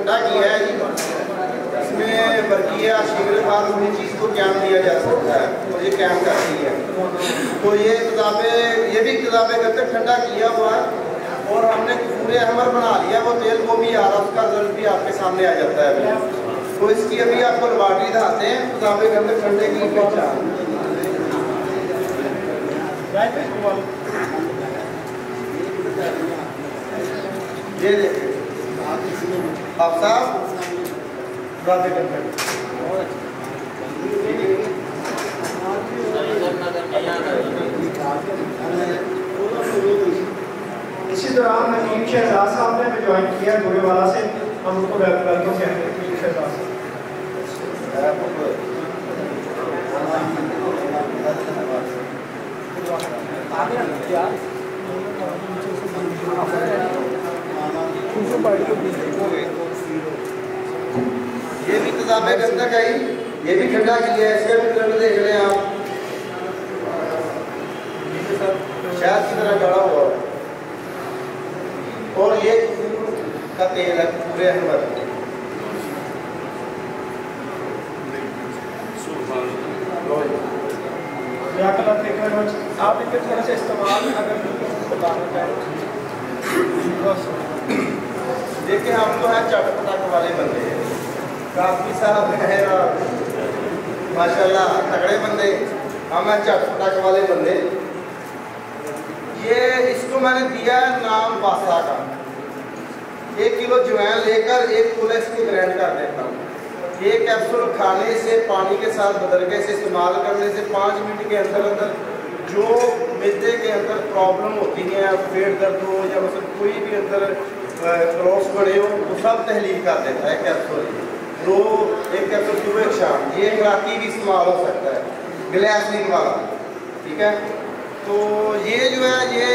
ठंडा किया है जी, इसमें बर्किया शीगर खाद अपनी चीज़ को कैम दिया जा सकता है और ये कैम करती है। तो ये भी इक़्तिदाब गंदक ठंडा किया हुआ है और हमने पूरे अहमर बना लिया, वो तेल वो भी आ रहा, उसका रिजल्ट भी आपके सामने आ जाता है अभी। तो इसकी अभी आपको लेबॉर्ट्री दिखाते हैं इक़्तिदाब गंदक ठंडे की पहचान। ये देखिए आप साहब इसी दौरान नकीम शहजाद साहब ने ज्वाइन किया गोरेवाला से, हम उनको वेलकम कहते हैं नकीम शहजाद साहब। ये भी इक़्तिदाब गंदक है, ये भी ठंडा किया है, इसका भी रिजल्ट देख रहे हैं आप, शायद की तरह गड़ा हुआ और ये का तेल है पूरे अहमर। आप इनके थोड़ा सा इस्तेमाल अगर बताना चाहें। देखिए हम तो हैं चटपटाक वाले बंदे, काफी साहब हैं माशाल्लाह तगड़े बंदे, हम हैं चटपटाक वाले बंदे। ये इसको मैंने दिया है नाम पास्ता का। 1 किलो जवैन लेकर 1 किलो इसको ग्राइंड कर देता हूँ। ये कैप्सूल खाने से पानी के साथ बदल के इसे इस्तेमाल करने से 5 मिनट के अंदर अंदर जो मिर्दे के अंदर प्रॉब्लम होती है, पेट दर्द हो या मतलब कोई भी अंदर क्रॉस बने हो, वो सब तहलील कर देता है कैप्सूल। एक कैप्सूल सुबह एक शाम, ये खुराकी भी इस्तेमाल हो सकता है, ग्लाइसिन वाला, ठीक है। तो ये जो है ये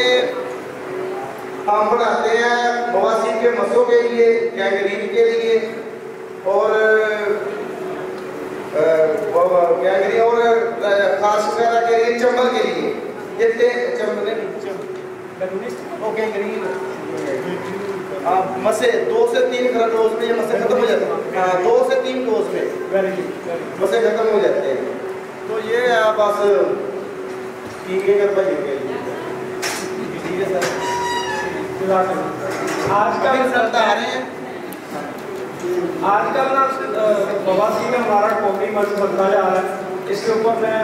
हम बनाते हैं बवासीर के मसों के लिए, गैंग्रीन के लिए और गैंग्रीन और खास वगैरह के लिए, चंबल के लिए। ये गैंग्रीन मसे 2 से 3 डोज में ये मसे खत्म हो जाते हैं। हाँ 2 से 3 डोज में मसे खत्म हो जाते हैं। तो ये बस टीके का भाई के लिए, ठीक है सर। आजकल रिजल्ट आ रहे हैं। आजकल ना बवासीर में हमारा कौमी मर्ज बनता जा रहा है। इसके ऊपर मैं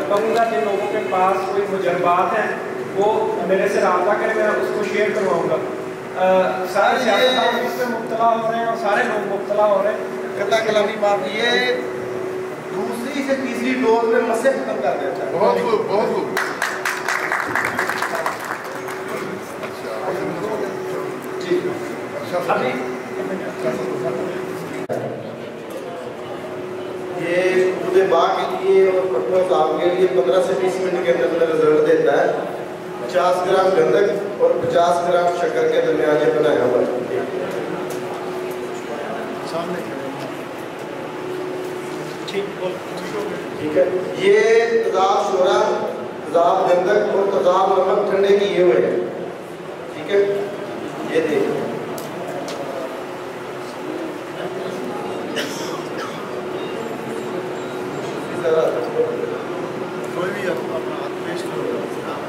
कहूँगा जिन लोगों के पास कोई मुजरबात हैं वो मेरे से रब्ता करें, मैं उसको शेयर करवाऊँगा। सारे सियासतदान इसमें मुब्तला हो रहे हैं और सारे लोग मुब्तला हो रहे हैं। कता कलामी बात, ये 2री से 3री डोज में मसे खत्म कर देता है। बहुत खूब, बहुत खूब। अभी ये पूरे बाग के लिए और पटना साहब के लिए 15 से 20 मिनट के अंदर रिजल्ट देता है। 50 ग्राम गंधक और 50 ग्राम शक्कर के दरमियान ये बनाया हुआ है। ठीक है, ये तेजाब शोरा, तेजाब गंधक और तेजाब नमक ठंडे किए हुए हैं, ठीक है। ये देखिए कोई भी अपना हाथ पेस्ट करो,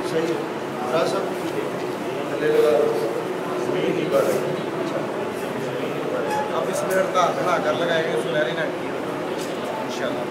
सही है। थोड़ा सा अब इसमें हड़ताल बना कर लगाएंगे सुनहरी नाटी इंशाल्लाह।